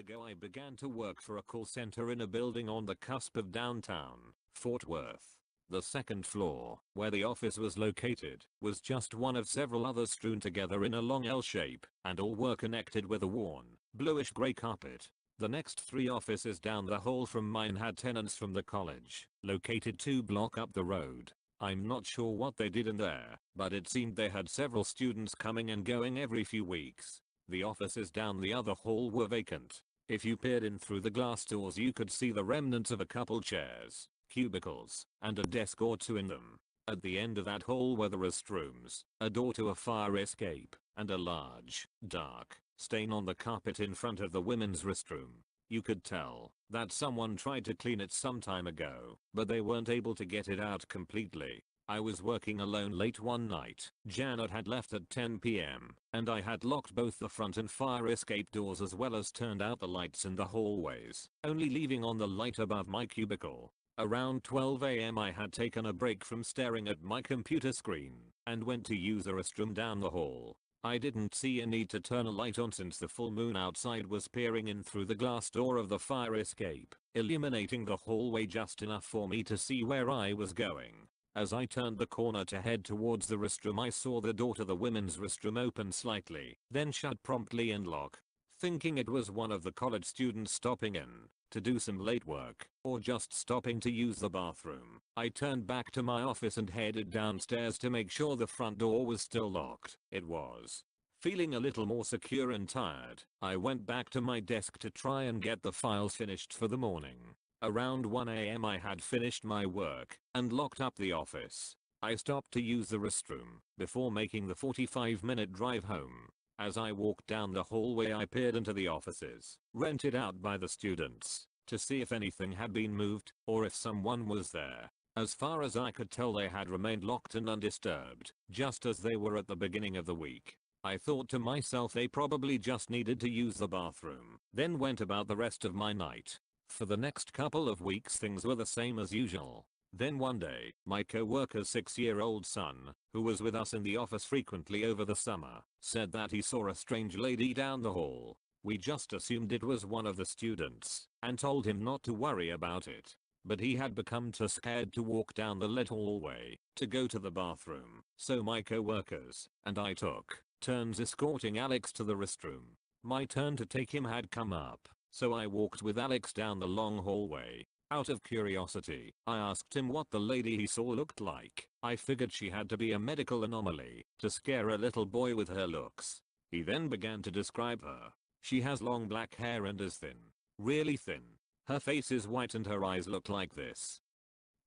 ago I began to work for a call center in a building on the cusp of downtown Fort Worth. The second floor, where the office was located, was just one of several others strewn together in a long L shape, and all were connected with a worn, bluish-gray carpet. The next 3 offices down the hall from mine had tenants from the college, located 2 blocks up the road. I'm not sure what they did in there, but it seemed they had several students coming and going every few weeks. The offices down the other hall were vacant. If you peered in through the glass doors you could see the remnants of a couple chairs, cubicles, and a desk or 2 in them. At the end of that hall were the restrooms, a door to a fire escape, and a large, dark, stain on the carpet in front of the women's restroom. You could tell that someone tried to clean it some time ago, but they weren't able to get it out completely. I was working alone late one night. Janet had left at 10 p.m. and I had locked both the front and fire escape doors as well as turned out the lights in the hallways, only leaving on the light above my cubicle. Around 12 a.m. I had taken a break from staring at my computer screen and went to use a restroom down the hall. I didn't see a need to turn a light on since the full moon outside was peering in through the glass door of the fire escape, illuminating the hallway just enough for me to see where I was going. As I turned the corner to head towards the restroom I saw the door to the women's restroom open slightly, then shut promptly and lock. Thinking it was one of the college students stopping in to do some late work, or just stopping to use the bathroom, I turned back to my office and headed downstairs to make sure the front door was still locked. It was. Feeling a little more secure and tired, I went back to my desk to try and get the files finished for the morning. Around 1 a.m. I had finished my work and locked up the office. I stopped to use the restroom before making the 45-minute drive home. As I walked down the hallway I peered into the offices rented out by the students to see if anything had been moved or if someone was there. As far as I could tell they had remained locked and undisturbed, just as they were at the beginning of the week. I thought to myself they probably just needed to use the bathroom, then went about the rest of my night. For the next couple of weeks things were the same as usual. Then one day, my co-worker's 6-year-old son, who was with us in the office frequently over the summer, said that he saw a strange lady down the hall. We just assumed it was one of the students, and told him not to worry about it. But he had become too scared to walk down the lit hallway to go to the bathroom, so my co-workers and I took turns escorting Alex to the restroom. My turn to take him had come up, so I walked with Alex down the long hallway. Out of curiosity, I asked him what the lady he saw looked like. I figured she had to be a medical anomaly to scare a little boy with her looks. He then began to describe her. She has long black hair and is thin. Really thin. Her face is white and her eyes look like this.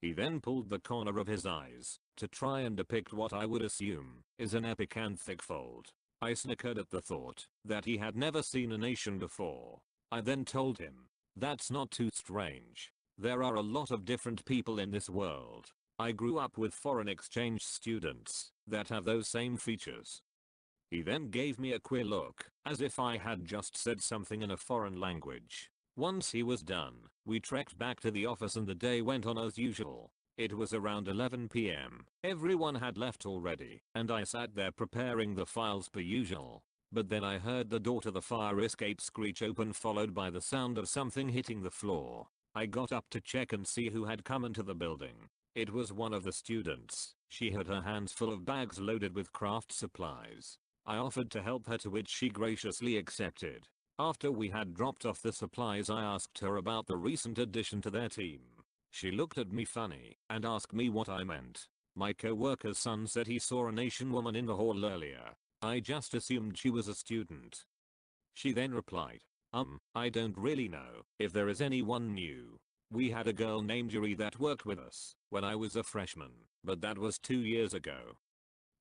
He then pulled the corner of his eyes to try and depict what I would assume is an epicanthic fold. I snickered at the thought that he had never seen an Asian before. I then told him, "That's not too strange. There are a lot of different people in this world. I grew up with foreign exchange students that have those same features." He then gave me a queer look, as if I had just said something in a foreign language. Once he was done, we trekked back to the office and the day went on as usual. It was around 11 p.m. Everyone had left already, and I sat there preparing the files per usual. But then I heard the door to the fire escape screech open followed by the sound of something hitting the floor. I got up to check and see who had come into the building. It was one of the students. She had her hands full of bags loaded with craft supplies. I offered to help her, to which she graciously accepted. After we had dropped off the supplies I asked her about the recent addition to their team. She looked at me funny and asked me what I meant. My co-worker's son said he saw an Asian woman in the hall earlier. I just assumed she was a student. She then replied, I don't really know if there is anyone new. We had a girl named Yuri that worked with us when I was a freshman, but that was 2 years ago."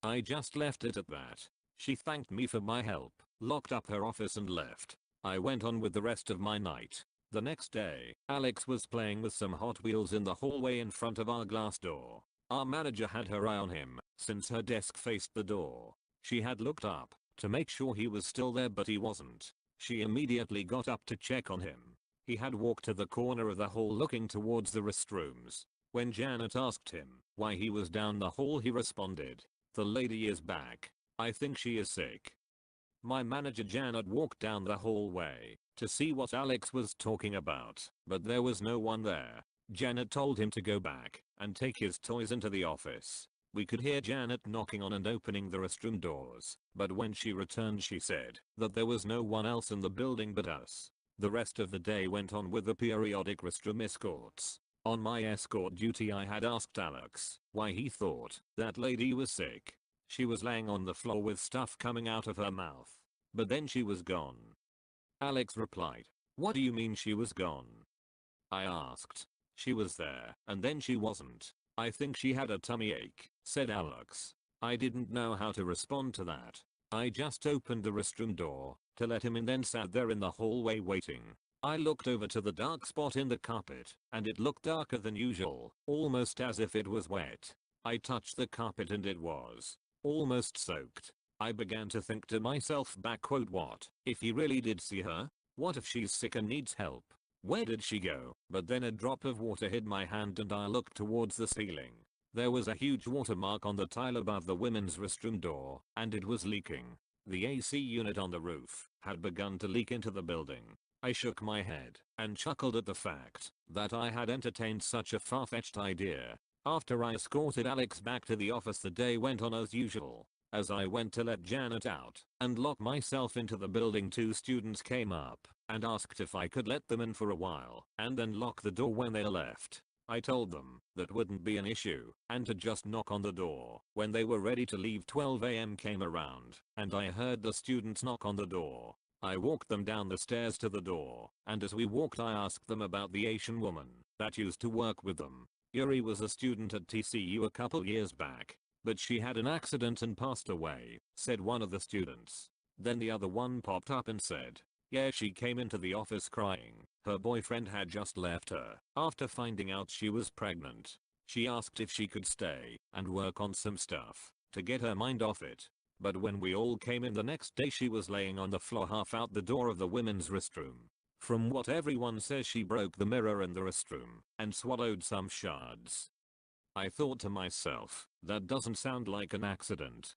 I just left it at that. She thanked me for my help, locked up her office and left. I went on with the rest of my night. The next day, Alex was playing with some Hot Wheels in the hallway in front of our glass door. Our manager had her eye on him since her desk faced the door. She had looked up to make sure he was still there, but he wasn't. She immediately got up to check on him. He had walked to the corner of the hall looking towards the restrooms. When Janet asked him why he was down the hall, he responded, "The lady is back. I think she is sick." My manager Janet walked down the hallway to see what Alex was talking about, but there was no one there. Janet told him to go back and take his toys into the office. We could hear Janet knocking on and opening the restroom doors, but when she returned she said that there was no one else in the building but us. The rest of the day went on with the periodic restroom escorts. On my escort duty I had asked Alex why he thought that lady was sick. She was laying on the floor with stuff coming out of her mouth. But then she was gone. Alex replied, "What do you mean she was gone?" I asked. "She was there and then she wasn't. I think she had a tummy ache," said Alex. I didn't know how to respond to that. I just opened the restroom door to let him in, then sat there in the hallway waiting. I looked over to the dark spot in the carpet and it looked darker than usual, almost as if it was wet. I touched the carpet and it was almost soaked. I began to think to myself what if he really did see her? What if she's sick and needs help? Where did she go? But then a drop of water hit my hand and I looked towards the ceiling. There was a huge watermark on the tile above the women's restroom door, and it was leaking. The AC unit on the roof had begun to leak into the building. I shook my head and chuckled at the fact that I had entertained such a far-fetched idea. After I escorted Alex back to the office, the day went on as usual. As I went to let Janet out and lock myself into the building, 2 students came up and asked if I could let them in for a while and then lock the door when they left. I told them that wouldn't be an issue and to just knock on the door. When they were ready to leave, 12 AM came around and I heard the students knock on the door. I walked them down the stairs to the door, and as we walked I asked them about the Asian woman that used to work with them. Yuri was a student at TCU a couple years back, but she had an accident and passed away, said one of the students. Then the other one popped up and said, "Yeah, she came into the office crying. Her boyfriend had just left her after finding out she was pregnant. She asked if she could stay and work on some stuff to get her mind off it. But when we all came in the next day, she was laying on the floor half out the door of the women's restroom. From what everyone says, she broke the mirror in the restroom and swallowed some shards." I thought to myself, that doesn't sound like an accident.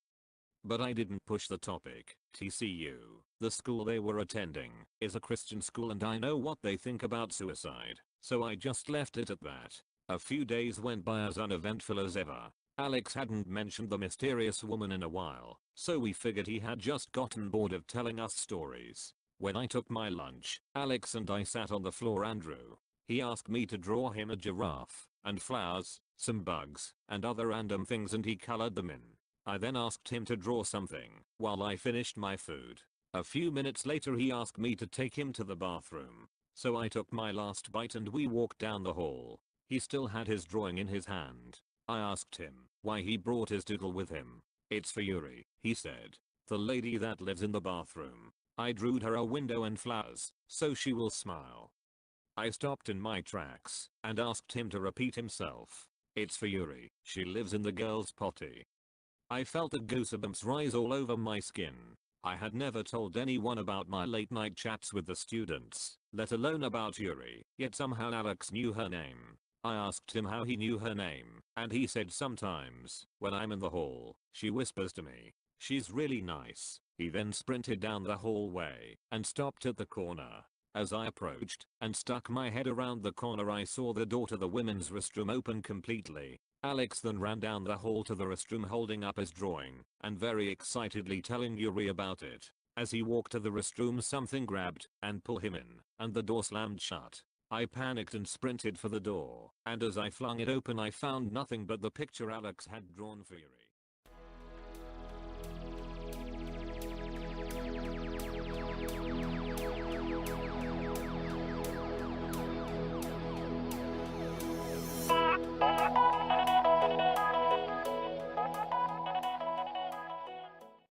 But I didn't push the topic. TCU, the school they were attending, is a Christian school and I know what they think about suicide, so I just left it at that. A few days went by as uneventful as ever. Alex hadn't mentioned the mysterious woman in a while, so we figured he had just gotten bored of telling us stories. When I took my lunch, Alex and I sat on the floor. Andrew. He asked me to draw him a giraffe and flowers, some bugs, and other random things, and he colored them in. I then asked him to draw something while I finished my food. A few minutes later he asked me to take him to the bathroom. So I took my last bite and we walked down the hall. He still had his drawing in his hand. I asked him why he brought his doodle with him. "It's for Yuri," he said. "The lady that lives in the bathroom. I drew her a window and flowers, so she will smile." I stopped in my tracks and asked him to repeat himself. "It's for Yuri. She lives in the girls' potty." I felt the goosebumps rise all over my skin. I had never told anyone about my late night chats with the students, let alone about Yuri, yet somehow Alex knew her name. I asked him how he knew her name, and he said sometimes, when I'm in the hall, she whispers to me. "She's really nice." He then sprinted down the hallway and stopped at the corner. As I approached and stuck my head around the corner, I saw the door to the women's restroom open completely. Alex then ran down the hall to the restroom holding up his drawing and very excitedly telling Yuri about it. As he walked to the restroom, something grabbed and pulled him in, and the door slammed shut. I panicked and sprinted for the door, and as I flung it open I found nothing but the picture Alex had drawn for Yuri.